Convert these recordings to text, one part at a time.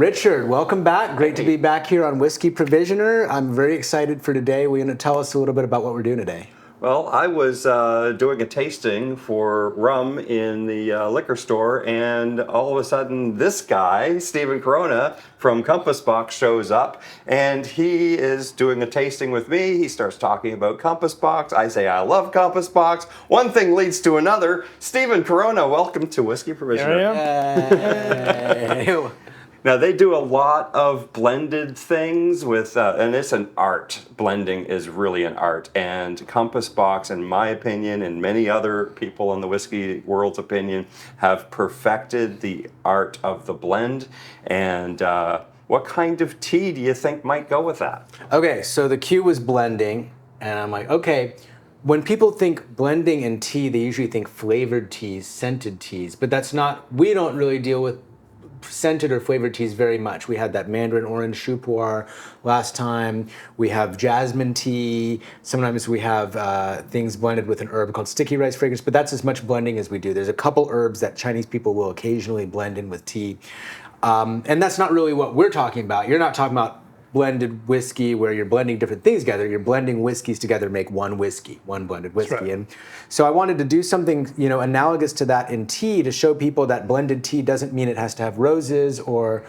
Richard, welcome back. Great to be back here on Whiskey Provisioner. I'm very excited for today. We're going to tell us a little bit about what we're doing today. Well, I was doing a tasting for rum in the liquor store, and all of a sudden this guy, Stephen Caronna from Compass Box, shows up, and he is doing a tasting with me. He starts talking about Compass Box. I say, I love Compass Box. One thing leads to another. Stephen Caronna, welcome to Whiskey Provisioner. Here I am. Now, they do a lot of blended things with, and it's an art. Blending is really an art. And Compass Box, in my opinion, and many other people in the whiskey world's opinion, have perfected the art of the blend. And what kind of tea do you think might go with that? Okay, so the cue was blending, and I'm like, okay, when people think blending and tea, they usually think flavored teas, scented teas, but that's not, we don't really deal with scented or flavored teas very much. We had that mandarin orange choux pu'er last time. We have jasmine tea. Sometimes we have things blended with an herb called sticky rice fragrance, but that's as much blending as we do. There's a couple herbs that Chinese people will occasionally blend in with tea. And that's not really what we're talking about. You're not talking about blended whiskey where you're blending different things together. You're blending whiskeys together to make one whiskey, one blended whiskey. Right. And so I wanted to do something, analogous to that in tea to show people that blended tea doesn't mean it has to have roses or,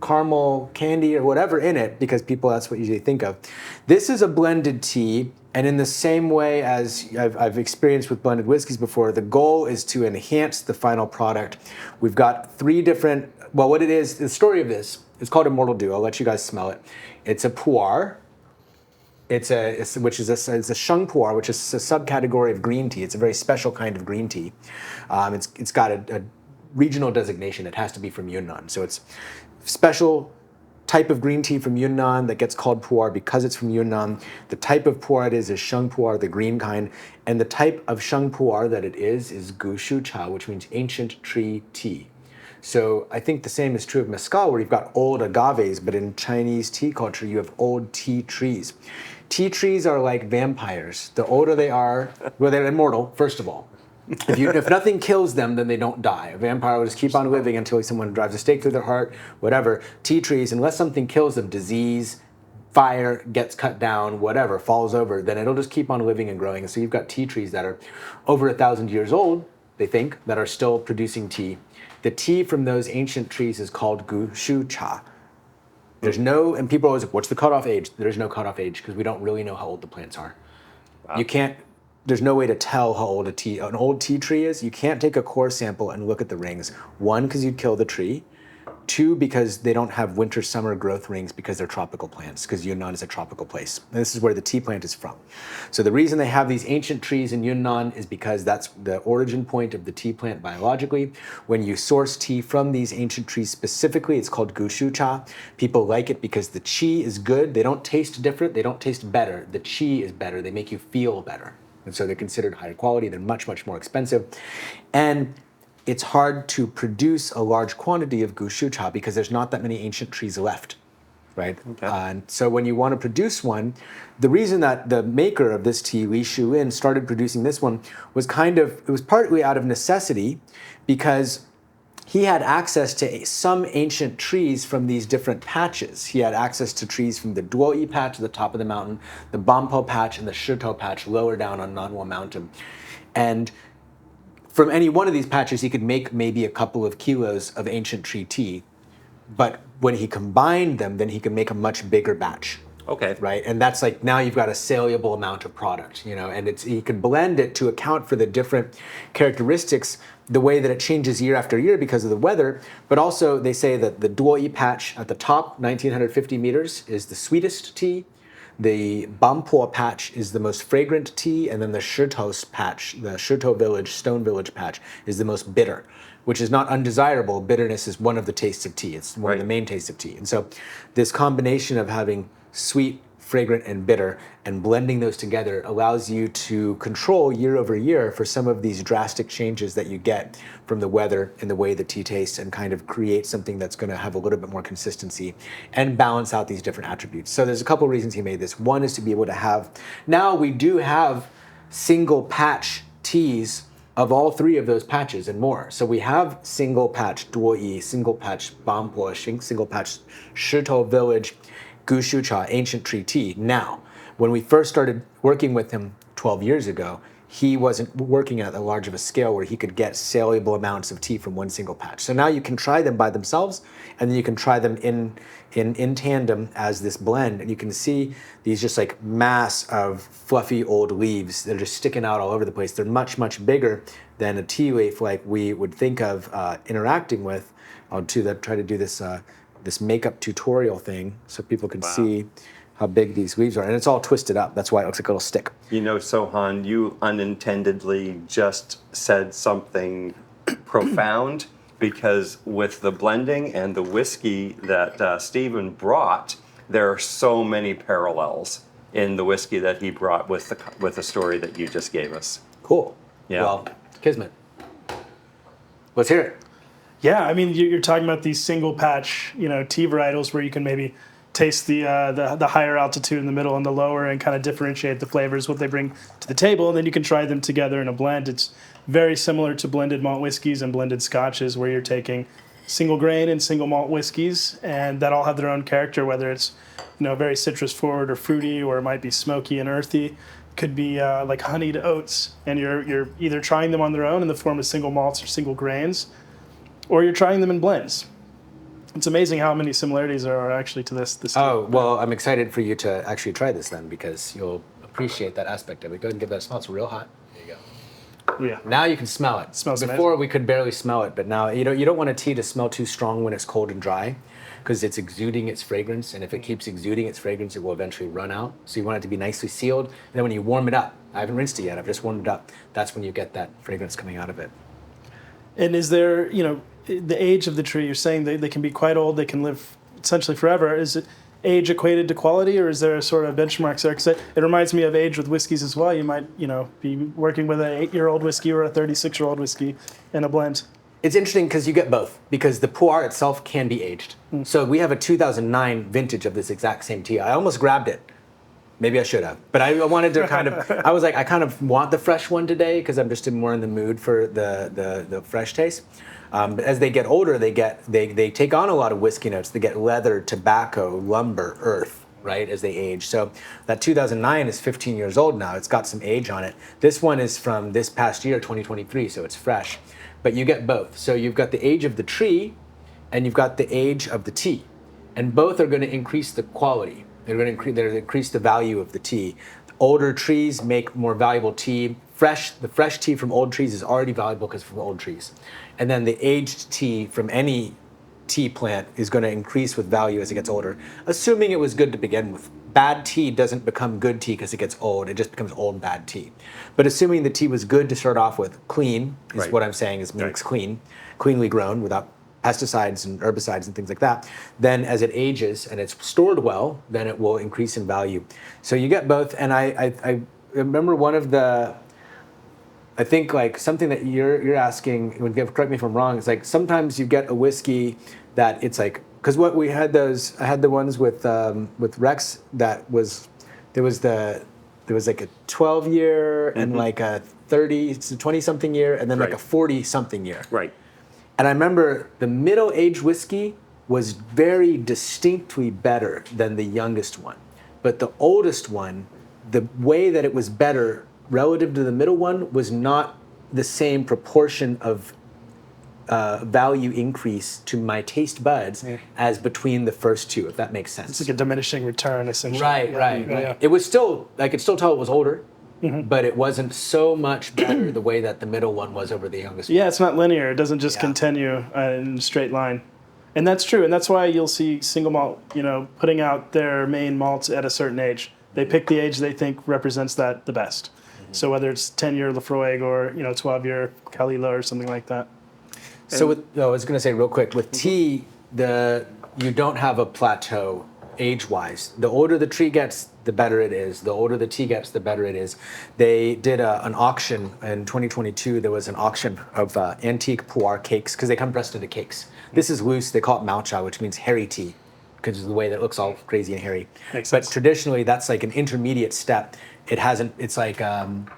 caramel candy or whatever in it, because people, that's what you usually think of. This is a blended tea. And in the same way as I've experienced with blended whiskeys before, the goal is to enhance the final product. We've got three different, what it is, the story of this, it's called Immortal Dew. I'll let you guys smell it. It's a pu'er. It's a shung pu'er, which is a subcategory of green tea. It's a very special kind of green tea. It's got a regional designation. It has to be from Yunnan. So it's special type of green tea from Yunnan that gets called pu'er because it's from Yunnan. The type of pu'er it is shung pu'er, the green kind. And the type of shung pu'er that it is gushu cha, which means ancient tree tea. So I think the same is true of mezcal, where you've got old agaves, but in Chinese tea culture, you have old tea trees. Tea trees are like vampires. The older they are, well, they're immortal, first of all. If nothing kills them, then they don't die. A vampire will just keep on living until someone drives a stake through their heart, whatever. Tea trees, unless something kills them, disease, fire, gets cut down, whatever, falls over, then it'll just keep on living and growing. And so you've got tea trees that are over 1,000 years old, they think, that are still producing tea. The tea from those ancient trees is called gushu cha. There's no, and people are always like, what's the cutoff age? There's no cutoff age because we don't really know how old the plants are. Wow. There's no way to tell how old an old tea tree is. You can't take a core sample and look at the rings. One, because you'd kill the tree. Two, because they don't have winter-summer growth rings because they're tropical plants, because Yunnan is a tropical place. And this is where the tea plant is from. So the reason they have these ancient trees in Yunnan is because that's the origin point of the tea plant biologically. When you source tea from these ancient trees specifically, it's called gushu cha. People like it because the qi is good. They don't taste different. They don't taste better. The qi is better. They make you feel better. And so they're considered higher quality. They're much, much more expensive. And it's hard to produce a large quantity of gushu cha because there's not that many ancient trees left, right? Okay. And so when you want to produce one, the reason that the maker of this tea, Li Shuin, started producing this one was it was partly out of necessity because he had access to some ancient trees from these different patches. He had access to trees from the Duoyi patch at the top of the mountain, the Bampo patch, and the Shito patch lower down on Nanhua Mountain. And from any one of these patches, he could make maybe a couple of kilos of ancient tree tea. But when he combined them, then he could make a much bigger batch. Okay. Right? And that's like, now you've got a saleable amount of product, and he could blend it to account for the different characteristics, the way that it changes year after year because of the weather. But also they say that the Duoyi patch at the top, 1,950 meters, is the sweetest tea. The Bampo patch is the most fragrant tea, and then the Shito patch, the Shito village, Stone Village patch, is the most bitter, which is not undesirable. Bitterness is one of the tastes of tea. It's one of the main tastes of tea. And so this combination of having sweet, fragrant, and bitter, and blending those together allows you to control year over year for some of these drastic changes that you get from the weather and the way the tea tastes, and kind of create something that's going to have a little bit more consistency and balance out these different attributes. So there's a couple of reasons he made this. One is to be able to have, now we do have single patch teas of all three of those patches and more. So we have single patch Duoyi, single patch Bampo, single patch Shito Village, Gushu Cha, Ancient Tree Tea. Now, when we first started working with him 12 years ago, he wasn't working at a large of a scale where he could get saleable amounts of tea from one single patch. So now you can try them by themselves, and then you can try them in tandem as this blend, and you can see these just like mass of fluffy old leaves that are just sticking out all over the place. They're much, much bigger than a tea leaf like we would think of interacting with. I'll try to do this this makeup tutorial thing so people can see how big these leaves are. And it's all twisted up. That's why it looks like a little stick. You know, Sohan, you unintendedly just said something profound, because with the blending and the whiskey that Stephen brought, there are so many parallels in the whiskey that he brought with the story that you just gave us. Cool. Yeah. Well, Kismet, let's hear it. Yeah, I mean, you're talking about these single patch, tea varietals where you can maybe taste the higher altitude in the middle and the lower, and kind of differentiate the flavors, what they bring to the table, and then you can try them together in a blend. It's very similar to blended malt whiskeys and blended scotches, where you're taking single grain and single malt whiskeys, and that all have their own character, whether it's very citrus forward or fruity, or it might be smoky and earthy. Could be like honeyed oats, and you're either trying them on their own in the form of single malts or single grains, or you're trying them in blends. It's amazing how many similarities there are actually to this. Oh, well, I'm excited for you to actually try this then, because you'll appreciate that aspect of it. Go ahead and give that a smell. It's real hot. There you go. Yeah. Now you can smell it. It smells Before amazing. we could barely smell it, but now you don't want a tea to smell too strong when it's cold and dry, because it's exuding its fragrance, and if it keeps exuding its fragrance, it will eventually run out. So you want it to be nicely sealed, and then when you warm it up, I haven't rinsed it yet, I've just warmed it up, that's when you get that fragrance coming out of it. And is there, the age of the tree, you're saying they can be quite old, they can live essentially forever. Is it age equated to quality, or is there a sort of benchmark there? Because it reminds me of age with whiskeys as well. You might, be working with an 8-year-old whiskey or a 36-year-old whiskey in a blend. It's interesting because you get both, because the pu'er itself can be aged. So we have a 2009 vintage of this exact same tea. I almost grabbed it. Maybe I should have, but I wanted to I was like, I kind of want the fresh one today because I'm just more in the mood for the fresh taste. But as they get older, they take on a lot of whiskey notes. They get leather, tobacco, lumber, earth, right, as they age. So that 2009 is 15 years old now. It's got some age on it. This one is from this past year, 2023, so it's fresh. But you get both. So you've got the age of the tree, and you've got the age of the tea. And both are going to increase the quality. They're going to increase the value of the tea. Older trees make more valuable tea. The fresh tea from old trees is already valuable because from old trees. And then the aged tea from any tea plant is going to increase with value as it gets older, assuming it was good to begin with. Bad tea doesn't become good tea because it gets old. It just becomes old bad tea. But assuming the tea was good to start off with, clean is what I'm saying, is means clean, cleanly grown without pesticides and herbicides and things like that, then as it ages and it's stored well, then it will increase in value. So you get both. And I remember one of the, I think like something that you're asking, correct me if I'm wrong, it's like sometimes you get a whiskey that it's like, because what we had I had the ones with Rex that was, there was like a 12-year and like a 20-something year, and then like a 40-something year. Right. And I remember the middle-aged whiskey was very distinctly better than the youngest one. But the oldest one, the way that it was better relative to the middle one was not the same proportion of value increase to my taste buds as between the first two, if that makes sense. It's like a diminishing return, essentially. Right. Yeah. It was still, I could still tell it was older, but it wasn't so much better the way that the middle one was over the youngest one. Yeah, it's not linear. It doesn't just continue in a straight line. And that's true. And that's why you'll see single malt, putting out their main malts at a certain age. They pick the age they think represents that the best. So whether it's 10-year Lafroig or 12-year Kalila or something like that. So I was going to say real quick, with tea, you don't have a plateau age-wise. The older the tree gets, the better it is. The older the tea gets, the better it is. They did an auction in 2022. There was an auction of antique pu'er cakes, because they come pressed into cakes. This is loose. They call it malcha, which means hairy tea, because of the way that it looks all crazy and hairy. Makes but sense. traditionally, that's like an intermediate step. It hasn't. It's like, and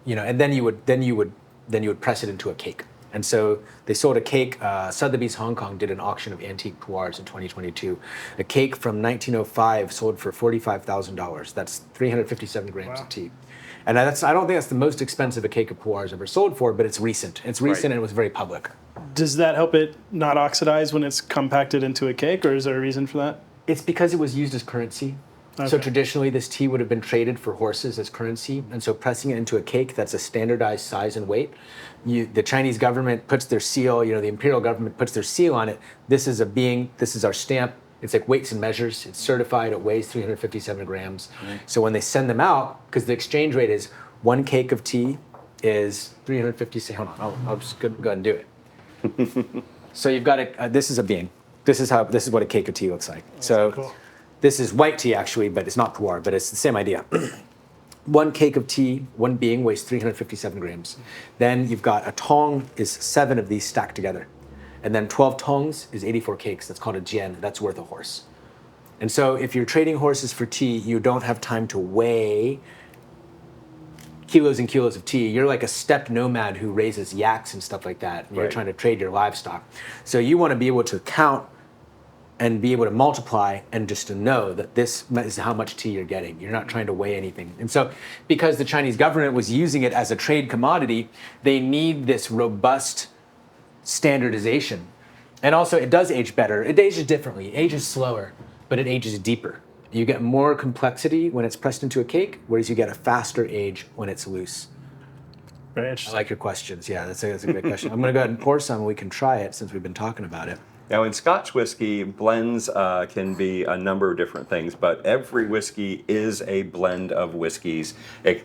then you would then you would press it into a cake. And so they sold a cake. Sotheby's Hong Kong did an auction of antique pu'ers in 2022. A cake from 1905 sold for $45,000. That's 357 grams of tea. And I don't think that's the most expensive a cake of pu'ers ever sold for, but it's recent. It's recent and it was very public. Does that help it not oxidize when it's compacted into a cake, or is there a reason for that? It's because it was used as currency. Okay. So traditionally, this tea would have been traded for horses as currency, and so pressing it into a cake that's a standardized size and weight, the Chinese government puts their seal. The imperial government puts their seal on it. This is our stamp. It's like weights and measures. It's certified. It weighs 357 grams. So when they send them out, because the exchange rate is 1 cake of tea is 350. Hold on, I'll just go ahead and do it. So you've got this is a being. This is what a cake of tea looks like. So. Cool. This is white tea actually, but it's not pu'er, but it's the same idea. 1 cake of tea, 1 being weighs 357 grams. Then you've got a tong is 7 of these stacked together. And then 12 tongs is 84 cakes. That's called a jian. That's worth a horse. And so if you're trading horses for tea, you don't have time to weigh kilos and kilos of tea. You're like a steppe nomad who raises yaks and stuff like that. And you're trying to trade your livestock. So you want to be able to count and be able to multiply and just to know that this is how much tea you're getting. You're not trying to weigh anything. And so because the Chinese government was using it as a trade commodity, they need this robust standardization. And also it does age better. It ages differently. It ages slower, but it ages deeper. You get more complexity when it's pressed into a cake, whereas you get a faster age when it's loose. Very I interesting. like your questions. Yeah, that's a great question. I'm going to go ahead and pour some and we can try it since we've been talking about it. Now, in Scotch whiskey, blends can be a number of different things, but every whiskey is a blend of whiskeys,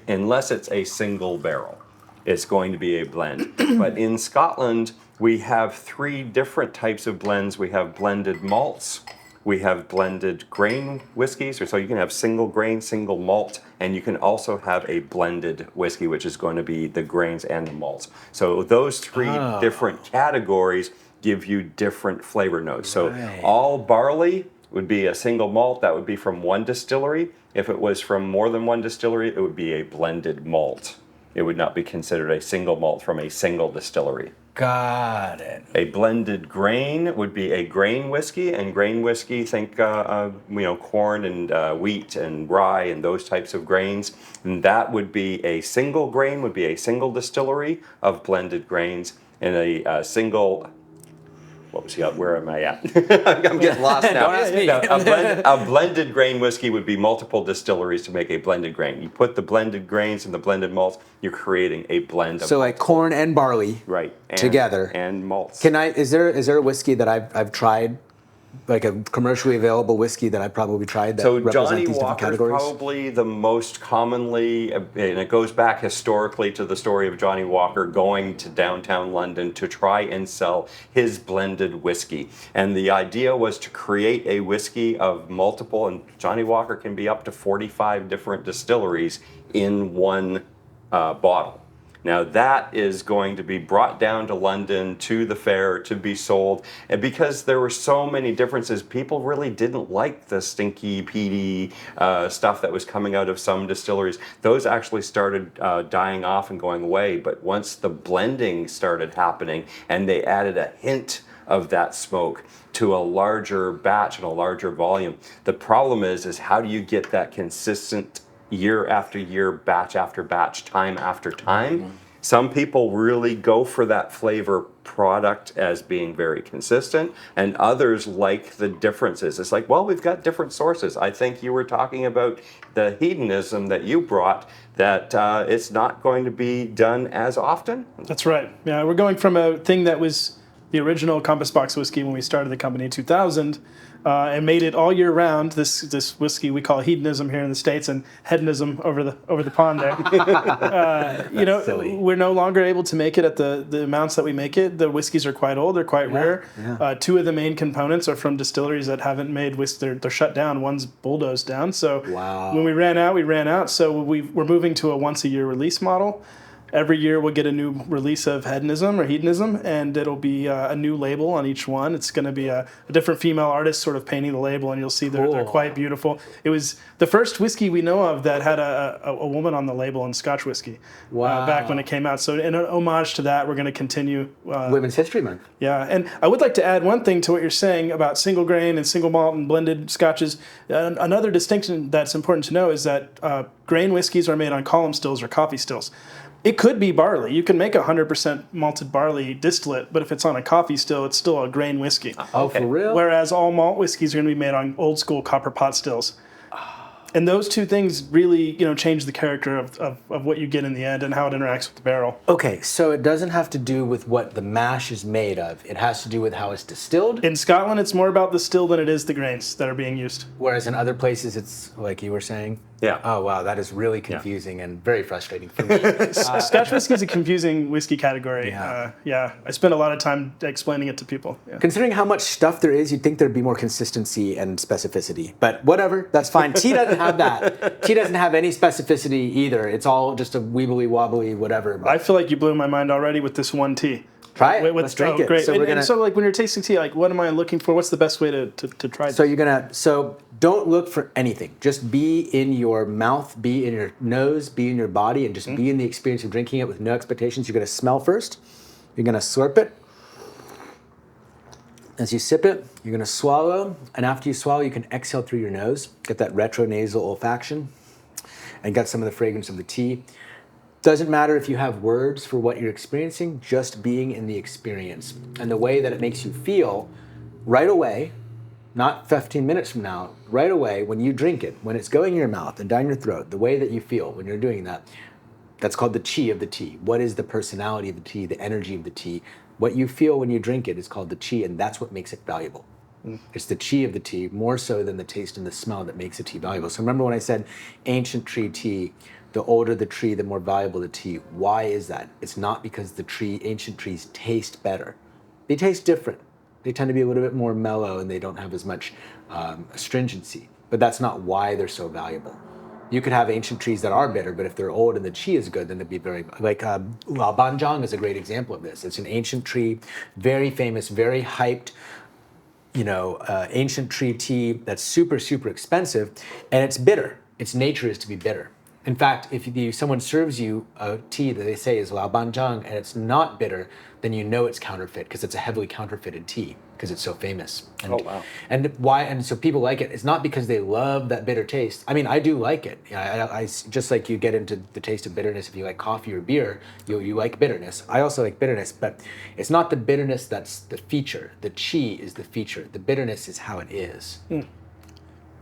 unless it's a single barrel. It's going to be a blend. But in Scotland, we have 3 different types of blends. We have blended malts, we have blended grain whiskeys, so you can have single grain, single malt, and you can also have a blended whiskey, which is going to be the grains and the malts. So those 3 different categories give you different flavor notes. So all barley would be a single malt. That would be from 1 distillery. If it was from more than 1 distillery, it would be a blended malt. It would not be considered a single malt from a single distillery. Got it. A blended grain would be a grain whiskey, and grain whiskey, think corn and wheat and rye and those types of grains. And that would be a single grain, would be a single distillery of blended grains, and a single. Where am I at? I'm getting lost now. Don't ask me. A blended grain whiskey would be multiple distilleries to make a blended grain. You put the blended grains and the blended malts, you're creating a blend of So like corn and barley together. And malts. Is there a whiskey that I've tried, like a commercially available whiskey that I probably tried that So represent Johnny these different Walker is categories? probably the most commonly, and it goes back historically to the story of Johnny Walker going to downtown London to try and sell his blended whiskey. And the idea was to create a whiskey of multiple, and Johnny Walker can be up to 45 different distilleries in one bottle. Now that is going to be brought down to London to the fair to be sold. And because there were so many differences, people really didn't like the stinky, peaty stuff that was coming out of some distilleries. Those actually started dying off and going away. But once the blending started happening and they added a hint of that smoke to a larger batch and a larger volume, the problem is how do you get that consistent year after year, batch after batch, time after time? Mm-hmm. Some people really go for that flavor product as being very consistent, and others like the differences. It's like, well, we've got different sources. I think you were talking about the hedonism that you brought, that it's not going to be done as often. That's right. Yeah, we're going from a thing that was the original Compass Box whiskey when we started the company in 2000, and made it all year round. This whiskey we call hedonism here in the States, and hedonism over the pond there. We're no longer able to make it at the amounts that we make it. The whiskeys are quite old; they're quite rare. Yeah. 2 of the main components are from distilleries that haven't made whiskey. They're shut down. One's bulldozed down. So when we ran out. So we're moving to a once a year release model. every year we'll get a new release of Hedonism, and it'll be a new label on each one. It's going to be a different female artist sort of painting the label, and you'll see they're Cool. quite beautiful. It was the first whiskey we know of that had a woman on the label in Scotch whiskey. Wow. Back when it came out. So in an homage to that, we're going to continue. Women's History Month. Yeah, and I would like to add one thing to what you're saying about single grain and single malt and blended scotches. Another distinction that's important to know is that grain whiskeys are made on column stills or coffee stills. It could be barley. You can make 100% malted barley distillate, but if it's on a coffee still, it's still a grain whiskey. Oh, for real? Whereas all malt whiskeys are going to be made on old school copper pot stills. And those two things really, change the character of what you get in the end and how it interacts with the barrel. Okay, so it doesn't have to do with what the mash is made of. It has to do with how it's distilled. In Scotland, it's more about the still than it is the grains that are being used. Whereas in other places, it's like you were saying. Yeah. Oh, wow, that is really confusing and very frustrating for me. Scotch whiskey is a confusing whiskey category. Yeah. I spend a lot of time explaining it to people. Yeah. Considering how much stuff there is, you'd think there'd be more consistency and specificity. But whatever, that's fine. Tea doesn't have that. Tea doesn't have any specificity either. It's all just a weebly wobbly whatever. I feel like you blew my mind already with this one tea. Try it. Let's drink it. Great. So And so like when you're tasting tea, like what am I looking for? What's the best way to try this? So don't look for anything. Just be in your mouth, be in your nose, be in your body, and just be in the experience of drinking it with no expectations. You're gonna smell first. You're gonna slurp it. As you sip it, you're gonna swallow, and after you swallow, you can exhale through your nose, get that retronasal olfaction, and get some of the fragrance of the tea. Doesn't matter if you have words for what you're experiencing, just being in the experience. And the way that it makes you feel right away, not 15 minutes from now, right away when you drink it, when it's going in your mouth and down your throat, the way that you feel when you're doing that, that's called the chi of the tea. What is the personality of the tea, the energy of the tea? What you feel when you drink it is called the chi, and that's what makes it valuable. It's the chi of the tea, more so than the taste and the smell that makes a tea valuable. So remember when I said ancient tree tea, the older the tree, the more valuable the tea. Why is that? It's not because the ancient trees taste better. They taste different. They tend to be a little bit more mellow and they don't have as much astringency. But that's not why they're so valuable. You could have ancient trees that are bitter, but if they're old and the chi is good, then they'd be very, like Laobanjiang is a great example of this. It's an ancient tree, very famous, very hyped, ancient tree tea that's super, super expensive, and it's bitter. Its nature is to be bitter. In fact, if someone serves you a tea that they say is Laobanjiang and it's not bitter, then you know it's counterfeit because it's a heavily counterfeited tea because it's so famous. And, Oh, wow. And why? And so people like it. It's not because they love that bitter taste. I mean, I do like it. I just like you get into the taste of bitterness. If you like coffee or beer, you like bitterness. I also like bitterness, but it's not the bitterness that's the feature. The chi is the feature. The bitterness is how it is.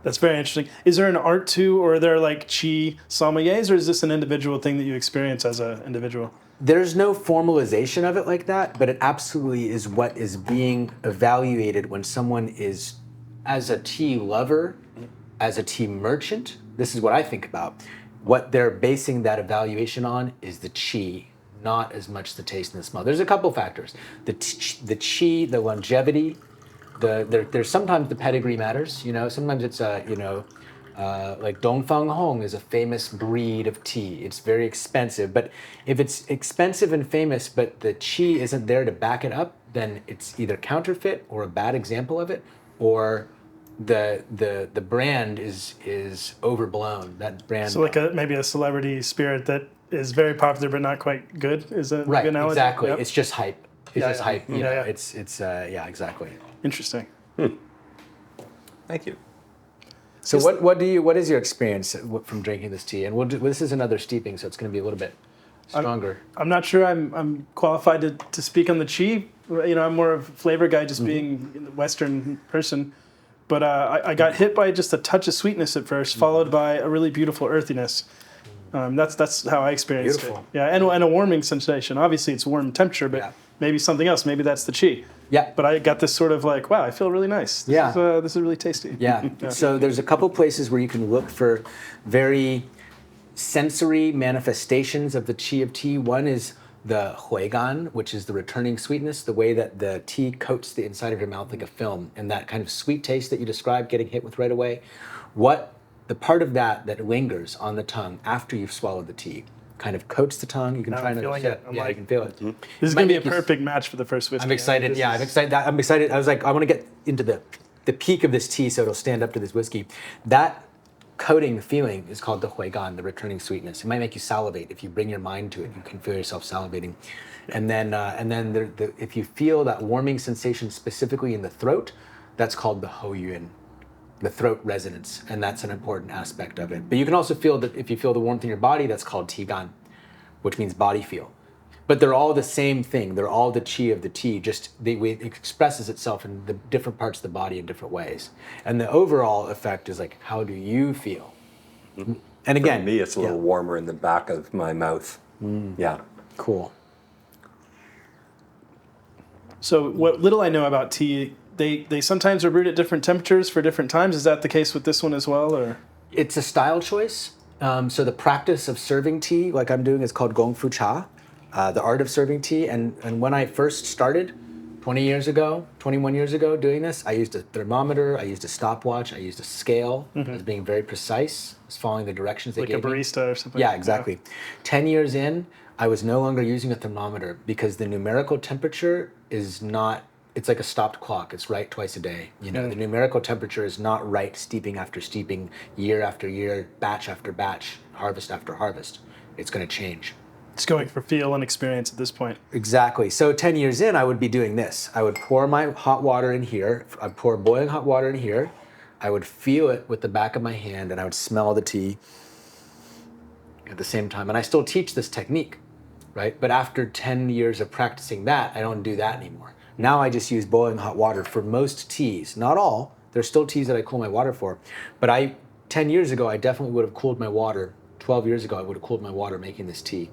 That's very interesting. Is there an art to, or are there like chi sommeliers, or is this an individual thing that you experience as an individual? There's no formalization of it like that, but it absolutely is what is being evaluated when someone is, as a tea lover, as a tea merchant, this is what I think about. What they're basing that evaluation on is the chi, not as much the taste and the smell. There's a couple factors. The chi, the longevity, there's sometimes the pedigree matters. Sometimes it's like Dongfang Hong is a famous breed of tea. It's very expensive, but if it's expensive and famous, but the chi isn't there to back it up, then it's either counterfeit or a bad example of it, or the brand is overblown. That brand. So like maybe a celebrity spirit that is very popular but not quite good is a right, good analogy? exactly. Yep. It's just hype. It's just hype. Yeah. It's exactly. Interesting. Thank you. So what is your experience from drinking this tea? And this is another steeping, so it's going to be a little bit stronger. I'm not sure I'm qualified to speak on the chi. I'm more of a flavor guy, just being a Western person. But I got hit by just a touch of sweetness at first, followed by a really beautiful earthiness. That's how I experienced Beautiful. it. Yeah, and a warming sensation. Obviously, it's warm temperature, but maybe something else. Maybe that's the chi. Yeah. But I got this sort of like, wow, I feel really nice. This is really tasty. Yeah. So there's a couple places where you can look for very sensory manifestations of the chi of tea. One is the huigan, which is the returning sweetness, the way that the tea coats the inside of your mouth like a film, and that kind of sweet taste that you described getting hit with right away. The part of that lingers on the tongue after you've swallowed the tea kind of coats the tongue. You can try another feeling sip. it. I'm Yeah, like- you can feel it. This is going to be a perfect match for the first whiskey. I'm excited. Yeah, I'm excited. I'm excited. I was like, I want to get into the peak of this tea so it'll stand up to this whiskey. That coating feeling is called the huigan, the returning sweetness. It might make you salivate. If you bring your mind to it, you can feel yourself salivating. And then if you feel that warming sensation specifically in the throat, that's called the hoyuan, the throat resonance, and that's an important aspect of it. But you can also feel that if you feel the warmth in your body, that's called tigan, which means body feel. But they're all the same thing. They're all the chi of the tea, just it expresses itself in the different parts of the body in different ways. And the overall effect is like, how do you feel? And again, For me, it's a little warmer in the back of my mouth. Yeah. cool. So what little I know about tea, they sometimes are brewed at different temperatures for different times. Is that the case with this one as well, or? It's a style choice. So the practice of serving tea, like I'm doing, is called gong fu cha, the art of serving tea. And when I first started, 21 years ago doing this, I used a thermometer, I used a stopwatch, I used a scale. I was being very precise. I was following the directions they Like gave a me. barista or something? Yeah, exactly. 10 years in, I was no longer using a thermometer because the numerical temperature is not, it's like a stopped clock. It's right twice a day. You know, the numerical temperature is not right steeping after steeping, year after year, batch after batch, harvest after harvest. It's going to change. It's going for feel and experience at this point. Exactly. So 10 years in, I would be doing this. I would pour my hot water in here. I'd pour boiling hot water in here. I would feel it with the back of my hand, and I would smell the tea at the same time. And I still teach this technique, right? But after 10 years of practicing that, I don't do that anymore. Now I just use boiling hot water for most teas. Not all. There's still teas that I cool my water for. But 10 years ago, I definitely would have cooled my water. 12 years ago, I would have cooled my water making this tea.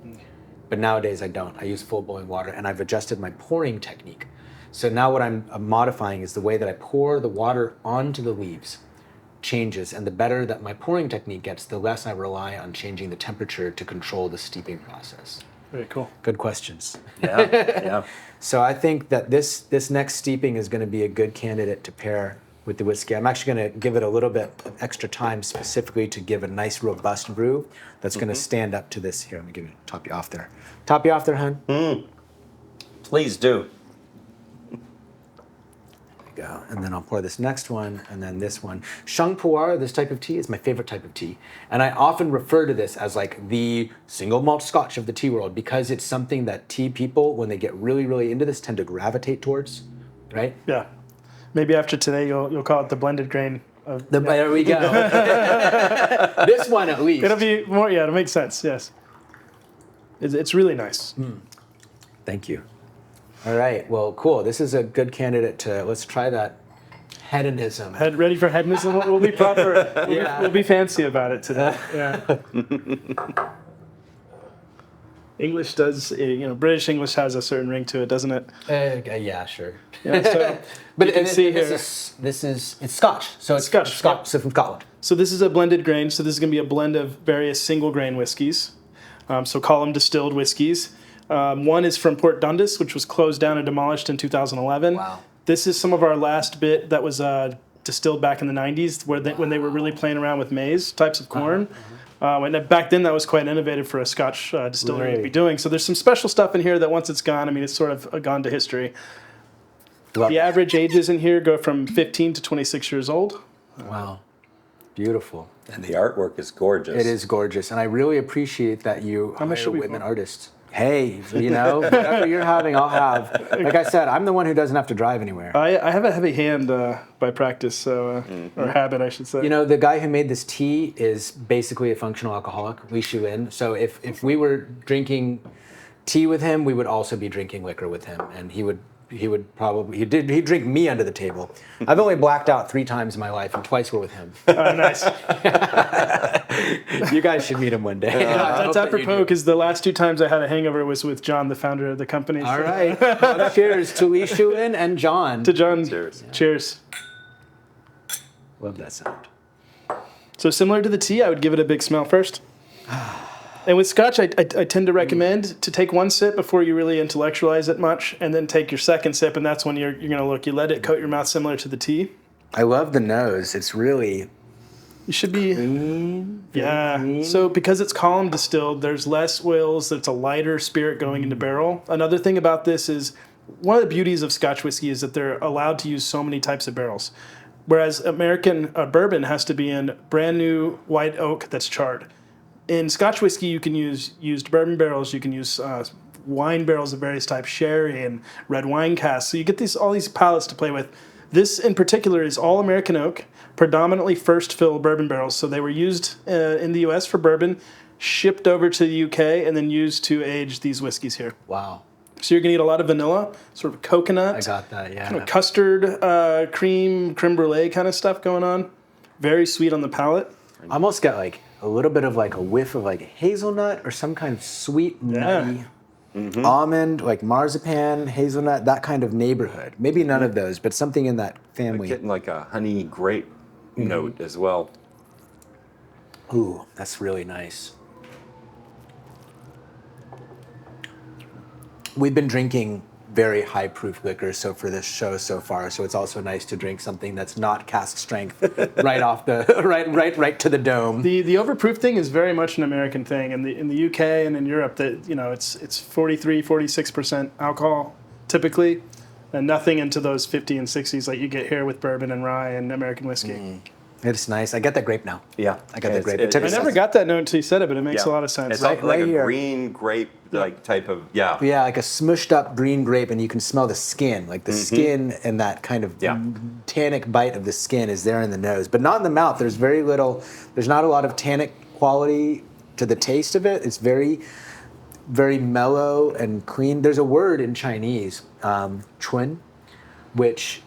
But nowadays I don't. I use full boiling water, and I've adjusted my pouring technique. So now what I'm modifying is the way that I pour the water onto the leaves changes, and the better that my pouring technique gets, the less I rely on changing the temperature to control the steeping process. Very cool. Good questions. Yeah. Yeah. So I think that this next steeping is going to be a good candidate to pair with the whiskey. I'm actually going to give it a little bit of extra time specifically to give a nice robust brew that's going to stand up to this. Here, let me give it, top you off there. Top you off there, hun. Please do. There you go. And then I'll pour this next one, and then this one. Sheng pu'er, this type of tea, is my favorite type of tea. And I often refer to this as like the single malt scotch of the tea world, because it's something that tea people, when they get really, really into this, tend to gravitate towards, right? Yeah. Maybe after today, you'll call it the blended grain. There we go. This one at least. It'll be more, it'll make sense, yes. It's really nice. Thank you. All right, well, cool. This is a good candidate to, let's try that hedonism. Ready for hedonism? We'll be proper. Yeah. We'll be fancy about it today. Yeah. English does, British English has a certain ring to it, doesn't it? Yeah, sure. Yeah, so But you can see here. it's Scotch. So it's Scotch, Scotch, yeah. so from Scotland. So this is a blended grain. So this is going to be a blend of various single grain whiskeys. So column distilled whiskeys. One is from Port Dundas, which was closed down and demolished in 2011. Wow. This is some of our last bit that was distilled back in the 90s, when they were really playing around with maize types of corn. And back then that was quite innovative for a Scotch distillery to be doing. So there's some special stuff in here that once it's gone, it's sort of gone to history. The average ages in here go from 15 to 26 years old. Wow. Beautiful. And the artwork is gorgeous. It is gorgeous. And I really appreciate that you much hire should we women pour? artists. Hey, whatever you're having, I'll have. Like I said, I'm the one who doesn't have to drive anywhere. I have a heavy hand by practice, so or habit, I should say. The guy who made this tea is basically a functional alcoholic, Li Shuin. So if we were drinking tea with him, we would also be drinking liquor with him, and he'd drink me under the table. I've only blacked out 3 times in my life, and twice were with him. Oh, nice. You guys should meet him one day. That's apropos, because the last 2 times I had a hangover was with John, the founder of the company. All right. Well, cheers to Li Shuin and John. To John, Cheers. Cheers. Love that sound. So similar to the tea, I would give it a big smell first. And with Scotch, I tend to recommend to take 1 sip before you really intellectualize it much, and then take your second sip, and that's when you're going to you let it coat your mouth similar to the tea. I love the nose. It's really, You should be. Yeah. So because it's column distilled, there's less oils. It's a lighter spirit going into barrel. Another thing about this is one of the beauties of Scotch whiskey is that they're allowed to use so many types of barrels. Whereas American bourbon has to be in brand new white oak that's charred. In Scotch whiskey, you can use used bourbon barrels. You can use wine barrels of various types, sherry and red wine casks. So you get all these palettes to play with. This in particular is all American oak, predominantly first fill bourbon barrels. So they were used in the U.S. for bourbon, shipped over to the U.K., and then used to age these whiskeys here. Wow. So you're going to get a lot of vanilla, sort of coconut. I got that, yeah. Kind of custard, creme brulee kind of stuff going on. Very sweet on the palate. I almost got like a little bit of like a whiff of like hazelnut or some kind of sweet, nutty almond, like marzipan, hazelnut, that kind of neighborhood. Maybe none of those, but something in that family. Getting like a honey grape note as well. Ooh, that's really nice. We've been drinking very high proof liquor for this show so far, so it's also nice to drink something that's not cask strength right off the right to the dome. The overproof thing is very much an American thing. In the UK and in Europe, that it's 43, 46% alcohol typically, and nothing into those 50 and 60s like you get here with bourbon and rye and American whiskey. It's nice. I get that grape now. Yeah, I got that grape. I I never got that note until you said it, but it makes a lot of sense. It's like right a here. green grape like type of Yeah, like a smushed up green grape, and you can smell the skin. Like the skin and that kind of tannic bite of the skin is there in the nose, but not in the mouth. There's not a lot of tannic quality to the taste of it. It's very, very mellow and clean. There's a word in Chinese, chun, which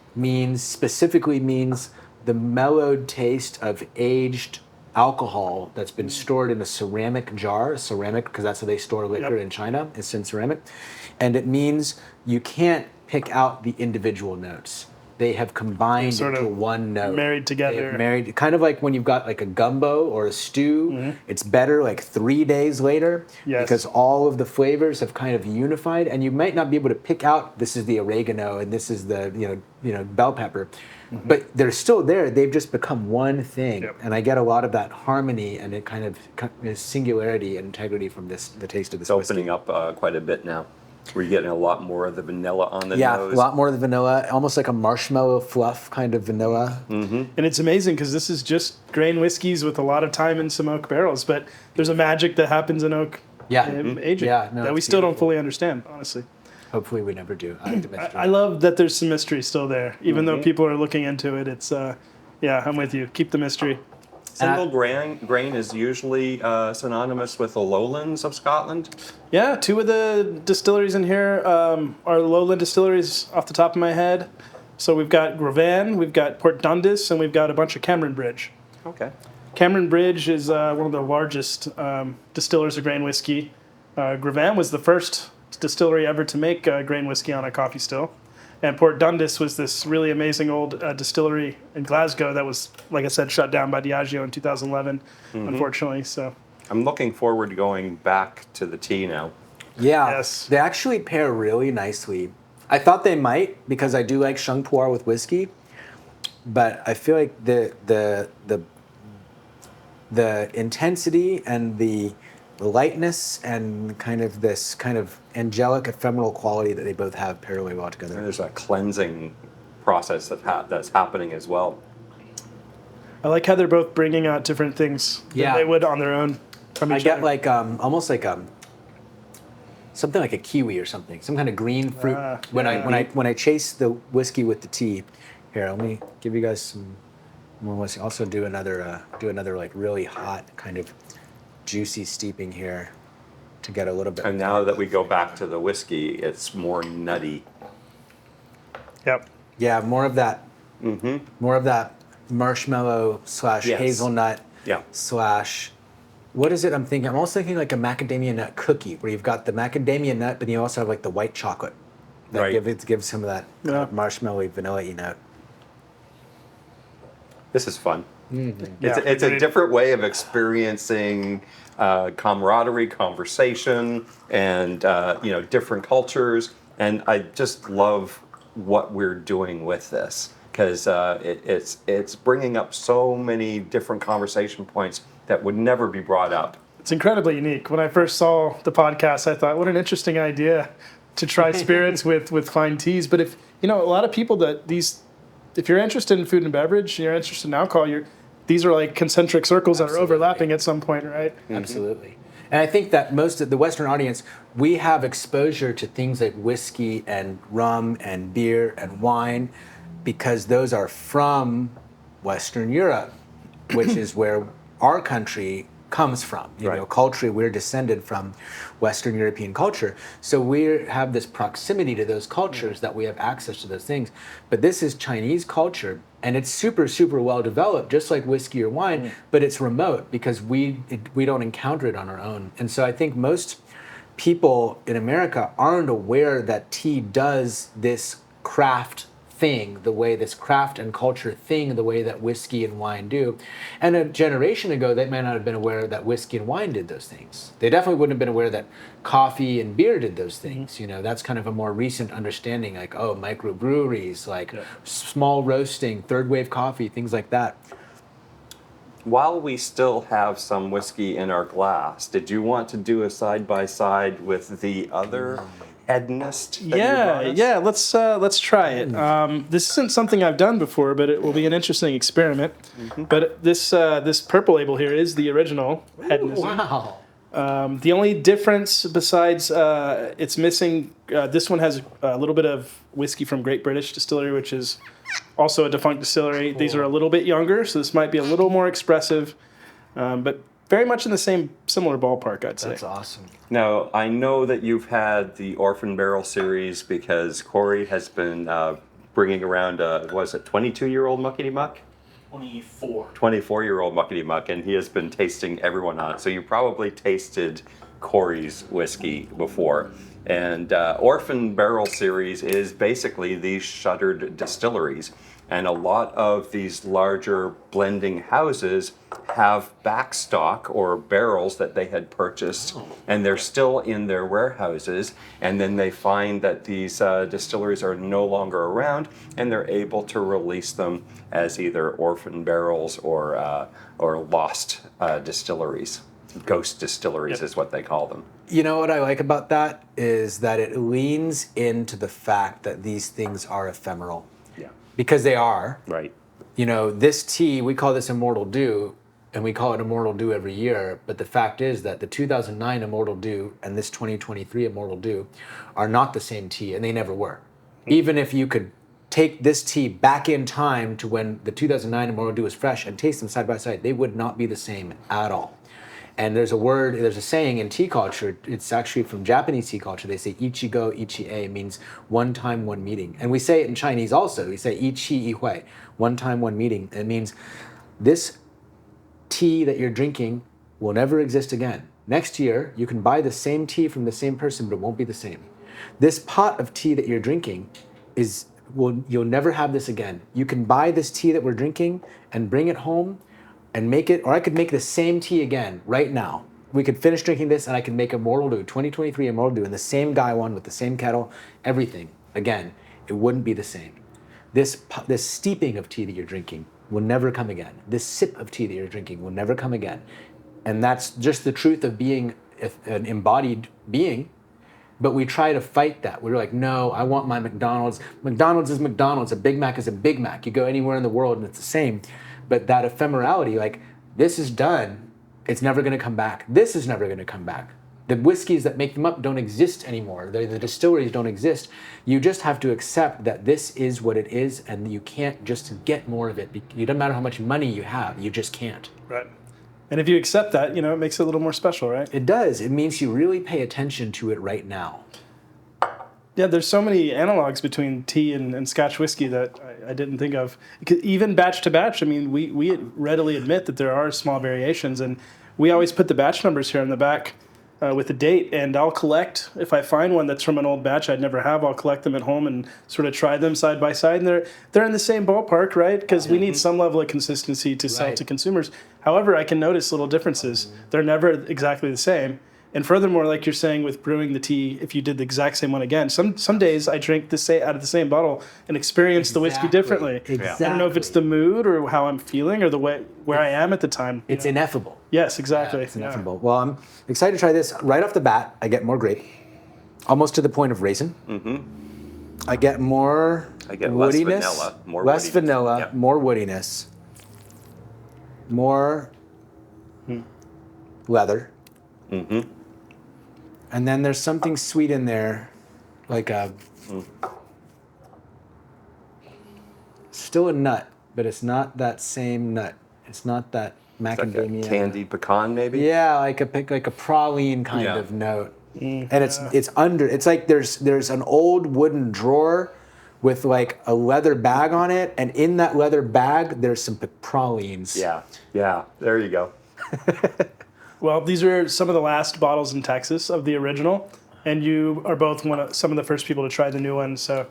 specifically means the mellowed taste of aged alcohol that's been stored in a ceramic jar, because that's how they store liquor in China. It's in ceramic. And it means you can't pick out the individual notes. They have combined into one note. Married together. Married, kind of like when you've got like a gumbo or a stew. It's better like 3 days later because all of the flavors have kind of unified, and you might not be able to pick out this is the oregano and this is the bell pepper. But they're still there. They've just become one thing, and I get a lot of that harmony and it kind of singularity and integrity from the taste of this. It's opening up quite a bit now. We're getting a lot more of the vanilla on the nose. Yeah, a lot more of the vanilla, almost like a marshmallow fluff kind of vanilla. And it's amazing because this is just grain whiskeys with a lot of time in some oak barrels, but there's a magic that happens in oak aging that we still don't fully understand, honestly. Hopefully we never do. I love that there's some mystery still there. Even though people are looking into it, it's, I'm with you. Keep the mystery. Single grain is usually synonymous with the lowlands of Scotland. Yeah, two of the distilleries in here are lowland distilleries off the top of my head. So we've got Gravan, we've got Port Dundas, and we've got a bunch of Cameron Bridge. Okay. Cameron Bridge is one of the largest distillers of grain whiskey. Gravan was the first distillery ever to make grain whiskey on a coffee still. And Port Dundas was this really amazing old distillery in Glasgow that was, like I said, shut down by Diageo in 2011, unfortunately. So I'm looking forward to going back to the tea now. Yeah, Yes. They actually pair really nicely. I thought they might because I do like shung pu'er with whiskey, but I feel like the intensity and the lightness and kind of this kind of angelic ephemeral quality that they both have pair really well together. And there's a cleansing process that's happening as well. I like how they're both bringing out different things than they would on their own from each I get other. like almost like something like a kiwi or something, some kind of green fruit. When I chase the whiskey with the tea, here let me give you guys some more whiskey. Also do another like really hot kind of juicy steeping here to get a little bit. And now that we go back to the whiskey, it's more nutty. Yep. Yeah, more of that. More of that marshmallow / hazelnut / what is it I'm thinking? I'm also thinking like a macadamia nut cookie where you've got the macadamia nut, but you also have like the white chocolate that gives some of that marshmallowy vanilla-y note. This is fun. It's a different way of experiencing camaraderie, conversation, and different cultures. And I just love what we're doing with this. because it's bringing up so many different conversation points that would never be brought up. It's incredibly unique. When I first saw the podcast, I thought, what an interesting idea to try spirits with fine teas. But if, a lot of people if you're interested in food and beverage, you're interested in alcohol, these are like concentric circles that are overlapping at some point, right? Absolutely. And I think that most of the Western audience, we have exposure to things like whiskey and rum and beer and wine because those are from Western Europe, which is where our country comes from. Culturally, we're descended from Western European culture. So we have this proximity to those cultures that we have access to those things. But this is Chinese culture, and it's super, super well developed, just like whiskey or wine, but it's remote because we don't encounter it on our own. And so I think most people in America aren't aware that tea does this craft thing, this craft and culture thing, the way that whiskey and wine do. And a generation ago, they might not have been aware that whiskey and wine did those things. They definitely wouldn't have been aware that coffee and beer did those things. That's kind of a more recent understanding, like, microbreweries, like small roasting, third wave coffee, things like that. While we still have some whiskey in our glass, did you want to do a side-by-side with the other hedonist that you brought us? Yeah, let's try it. This isn't something I've done before, but it will be an interesting experiment. But this purple label here is the original Hedonism. Wow. The only difference besides it's missing, this one has a little bit of whiskey from Great British Distillery, which is also a defunct distillery. Cool. These are a little bit younger, so this might be a little more expressive, but very much in the similar ballpark, I'd say. That's awesome. Now, I know that you've had the Orphan Barrel series because Corey has been bringing around, 22-year-old Muckety Muck? 24-year-old Muckety Muck, and he has been tasting everyone on it. So you probably tasted Corey's whiskey before. And Orphan Barrel series is basically these shuttered distilleries. And a lot of these larger blending houses have backstock or barrels that they had purchased, and they're still in their warehouses. And then they find that these distilleries are no longer around, and they're able to release them as either orphan barrels or lost distilleries. Ghost distilleries is what they call them. You know what I like about that is that it leans into the fact that these things are ephemeral. Yeah. Because they are. Right. This tea, we call this Immortal Dew, and we call it Immortal Dew every year, but the fact is that the 2009 Immortal Dew and this 2023 Immortal Dew are not the same tea, and they never were. Even if you could take this tea back in time to when the 2009 Immortal Dew was fresh and taste them side by side, they would not be the same at all. And there's a saying in tea culture, it's actually from Japanese tea culture, they say ichigo, ichi-e, means one time, one meeting. And we say it in Chinese also, we say ichi, ihui, one time, one meeting. It means this tea that you're drinking will never exist again. Next year, you can buy the same tea from the same person, but it won't be the same. This pot of tea that you're drinking you'll never have this again. You can buy this tea that we're drinking and bring it home and make it, or I could make the same tea again right now. We could finish drinking this and I could make Immortal Dew, 2023 Immortal Dew, in the same Gaiwan with the same kettle, everything. Again, it wouldn't be the same. This steeping of tea that you're drinking will never come again. This sip of tea that you're drinking will never come again. And that's just the truth of being an embodied being. But we try to fight that. We're like, no, I want my McDonald's. McDonald's is McDonald's. A Big Mac is a Big Mac. You go anywhere in the world and it's the same. But that ephemerality, like, this is done. It's never going to come back. This is never going to come back. The whiskeys that make them up don't exist anymore. The distilleries don't exist. You just have to accept that this is what it is, and you can't just get more of it. It doesn't matter how much money you have. You just can't. Right. And if you accept that, it makes it a little more special, right? It does. It means you really pay attention to it right now. Yeah, there's so many analogs between tea and Scotch whiskey that I didn't think of. Even batch to batch, we readily admit that there are small variations, and we always put the batch numbers here on the back with the date, and I'll collect, if I find one that's from an old batch I'd never have, I'll collect them at home and sort of try them side by side, and they're in the same ballpark, right? Because we need some level of consistency to sell to consumers. However, I can notice little differences. They're never exactly the same. And furthermore, like you're saying with brewing the tea, if you did the exact same one again, some days I drink out of the same bottle and experience the whiskey differently. Exactly. I don't know if it's the mood or how I'm feeling or the way where I am at the time. It's ineffable. Yes, exactly. It's ineffable. Well, I'm excited to try this. Right off the bat, I get more grape, almost to the point of raisin. I get more less woodiness, vanilla, more less woodiness. vanilla, Yeah. more woodiness, more leather. And then there's something sweet in there, like a still a nut, but it's not that same nut. It's not that Like a macadamia. candied pecan, maybe? Yeah, like a praline kind Yeah. of note. And it's like there's an old wooden drawer with like a leather bag on it, and in that leather bag there's some pralines. Yeah. There you go. Well, these are some of the last bottles in Texas of the original, and you are both some of the first people to try the new one. So,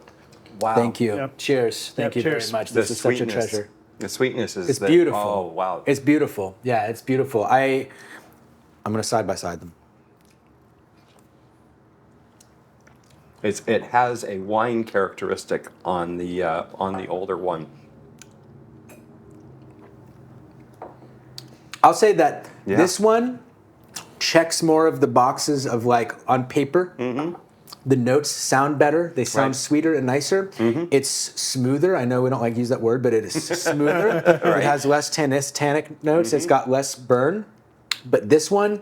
Wow. Thank you. Yep. Cheers. Thank you cheers. very much. The This is such a sweetness. treasure. The sweetness is It's beautiful. Oh, wow. It's beautiful. Yeah, it's beautiful. I'm gonna side by side them. It has a wine characteristic on the older one. I'll say that Yeah. this one checks more of the boxes of like on paper. The notes sound better. They sound Right. sweeter and nicer. It's smoother. I know we don't like to use that word, but it is smoother. It has less tannic notes. It's got less burn. But this one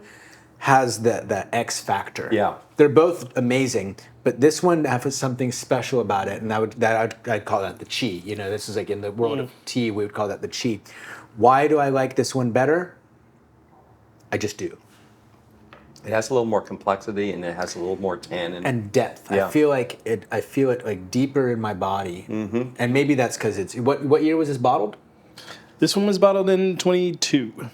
has the X factor. Yeah. They're both amazing, but this one has something special about it, and I'd call that the chi. You know, this is like in the world of tea, we would call that the chi. Why do I like this one better? I just do. It has a little more complexity and it has a little more tannin. And depth. Yeah. I feel it like deeper in my body. And maybe that's because it's what year was this bottled? this one was bottled in 2022.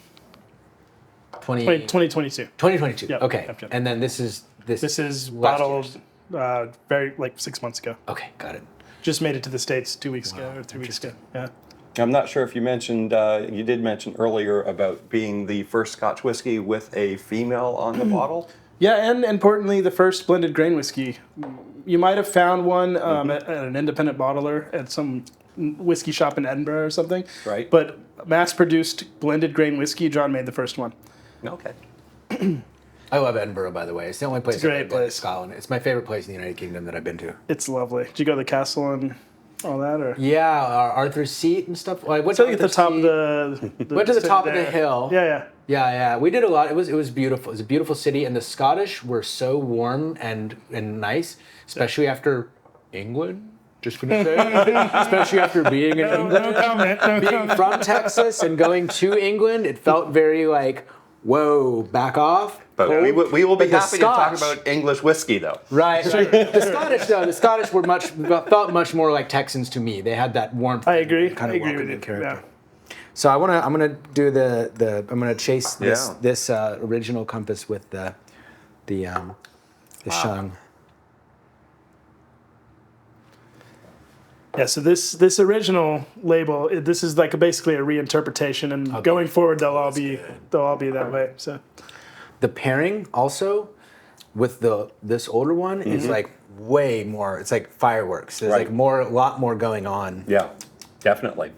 2022. Yep, Okay. yep. And then this is This is last bottled year's. very like 6 months ago. Okay, got it. Just made it to the States 2 weeks ago or 3 weeks ago. Yeah. I'm not sure if you mentioned, you did mention earlier about being the first Scotch whiskey with a female on the bottle. Yeah, and importantly, the first blended grain whiskey. You might have found one at an independent bottler at some whiskey shop in Edinburgh or something. Right. But mass-produced blended grain whiskey, John made the first one. Okay. I love Edinburgh, by the way. It's the only place It's a great I've been in place. Scotland. It's my favorite place in the United Kingdom that I've been to. It's lovely. Did you go to the castle and all that? Or Yeah, Arthur's Seat and stuff. Well, I went I think at the Arthur's top of Seat. the Went to the top of there. the hill. Yeah. Yeah. We did a lot. It was beautiful. It was a beautiful city, and the Scottish were so warm and nice, especially after England. Just gonna say, especially after being in England, No comment. No being comment. from Texas and going to England, it felt very like, whoa, back off. But cold. we will be But the happy to talk Scotch- about English whiskey, though. Right. The Scottish though, the Scottish were felt much more like Texans to me. They had that warmth. I agree. Kind I of agree with welcoming you. character. Yeah. So I'm gonna do I'm gonna chase Yeah. this original Compass with the shung. Yeah, so this original label, this is like basically a reinterpretation, and going forward they'll all be that way. So The pairing also with this older one is like way more. It's like fireworks. There's Right. like a lot more going on. Yeah, definitely.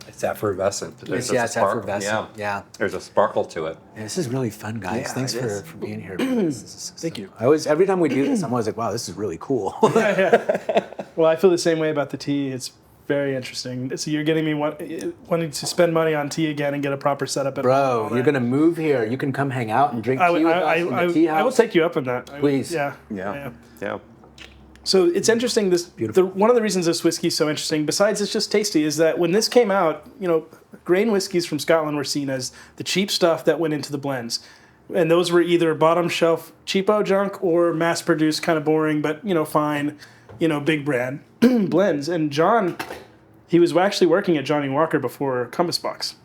It's effervescent. There's Yeah, a it's spark- effervescent. Yeah. There's a sparkle to it. Yeah, this is really fun, guys. Yeah, Thanks it is. for being here. Thank you. Every time we do this, I'm always like, wow, this is really cool. Well, I feel the same way about the tea. It's very interesting. So you're getting me wanting to spend money on tea again and get a proper setup at Bro, home. you're gonna move here. You can come hang out and drink I, tea with us in the tea house. I will take you up on that. Please. Yeah. Yeah. So it's interesting. One of the reasons this whiskey is so interesting, besides it's just tasty, is that when this came out, grain whiskeys from Scotland were seen as the cheap stuff that went into the blends, and those were either bottom shelf cheapo junk or mass produced kind of boring, but fine, big brand blends. And John, he was actually working at Johnny Walker before Compass Box.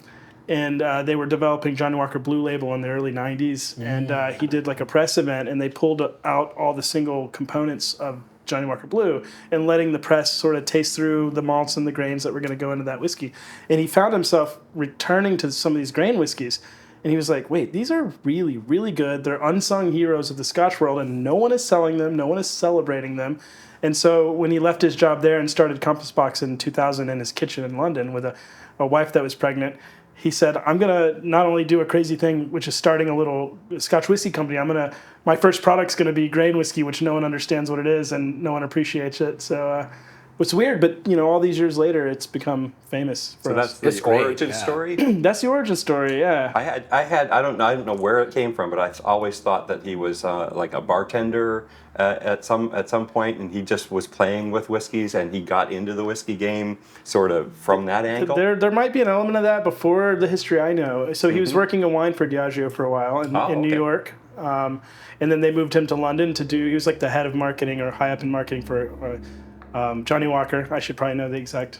And they were developing Johnny Walker Blue Label in the early 90s. And he did like a press event, and they pulled out all the single components of Johnny Walker Blue and letting the press sort of taste through the malts and the grains that were going to go into that whiskey. And he found himself returning to some of these grain whiskeys And he was like, wait, these are really, really good. They're unsung heroes of the Scotch world, and no one is selling them. No one is celebrating them. And so when he left his job there and started Compass Box in 2000 in his kitchen in London with a wife that was pregnant, he said, I'm going to not only do a crazy thing, which is starting a little Scotch whiskey company, my first product's going to be grain whiskey, which no one understands what it is and no one appreciates it. So it's weird, but all these years later, it's become famous for us. So that's the origin story? That's the origin story, yeah. I don't know where it came from, but I always thought that he was like a bartender at some point, and he just was playing with whiskeys, and he got into the whiskey game sort of from that angle. There might be an element of that before the history I know. So he was working in wine for Diageo for a while in New York, and then they moved him to London he was like the head of marketing or high up in marketing for Johnny Walker. I should probably know the exact.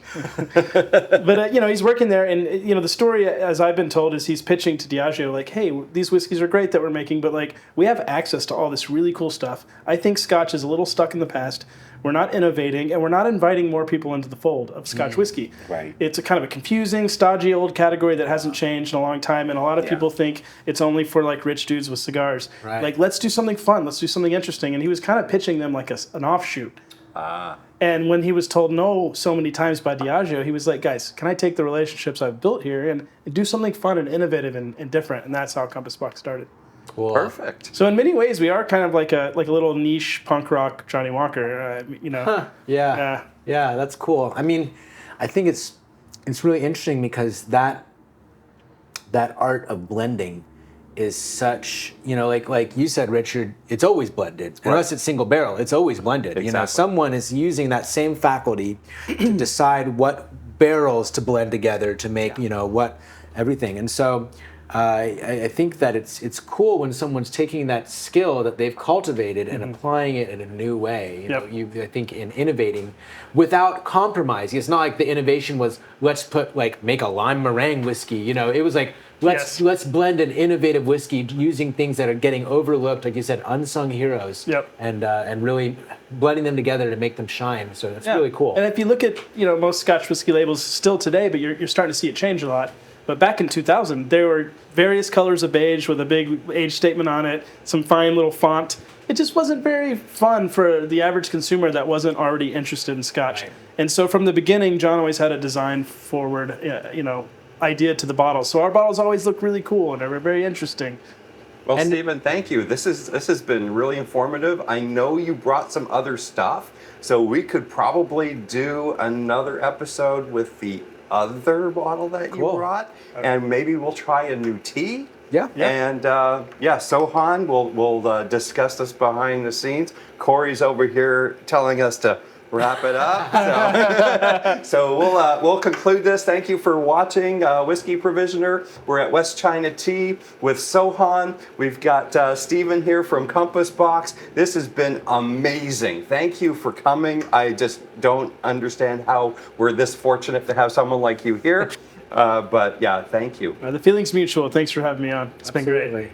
But, he's working there. And, the story, as I've been told, is he's pitching to Diageo, like, hey, these whiskeys are great that we're making, but, like, we have access to all this really cool stuff. I think Scotch is a little stuck in the past. We're not innovating, and we're not inviting more people into the fold of Scotch whiskey. Right. It's a kind of a confusing, stodgy old category that hasn't changed in a long time, and a lot of people think it's only for, like, rich dudes with cigars. Right. Like, let's do something fun. Let's do something interesting. And he was kind of pitching them like an offshoot. And when he was told no so many times by Diageo, he was like, guys, can I take the relationships I've built here and do something fun and innovative and different? And that's how Compass Box started. Cool. Perfect. So in many ways, we are kind of like a little niche punk rock Johnny Walker, Yeah. Yeah, that's cool. I mean, I think it's really interesting because that art of blending is such, like you said, Richard, it's always blended. Unless it's single barrel, it's always blended. Exactly. Someone is using that same faculty to decide what barrels to blend together to make, what everything. And so I think that it's cool when someone's taking that skill that they've cultivated and applying it in a new way. I think in innovating without compromising. It's not like the innovation was let's make a lime meringue whiskey. It was like let's blend an innovative whiskey using things that are getting overlooked, like you said, unsung heroes. And really blending them together to make them shine. So that's really cool. And if you look at most Scotch whiskey labels still today, but you're starting to see it change a lot. But back in 2000, there were various colors of beige with a big age statement on it, some fine little font. It just wasn't very fun for the average consumer that wasn't already interested in Scotch. Right. And so from the beginning, John always had a design-forward, idea to the bottle. So our bottles always look really cool and are very interesting. Well, Stephen, thank you. This has been really informative. I know you brought some other stuff, so we could probably do another episode with the other bottle that you brought, and maybe we'll try a new tea. Yeah. And Sohan will discuss this behind the scenes. Corey's over here telling us to wrap it up. So we'll conclude this. Thank you for watching Whiskey Provisioner. We're at West China Tea with Sohan. We've got Stephen here from Compass Box. This has been amazing. Thank you for coming. I just don't understand how we're this fortunate to have someone like you here. But yeah, thank you. The feeling's mutual. Thanks for having me on. It's been great.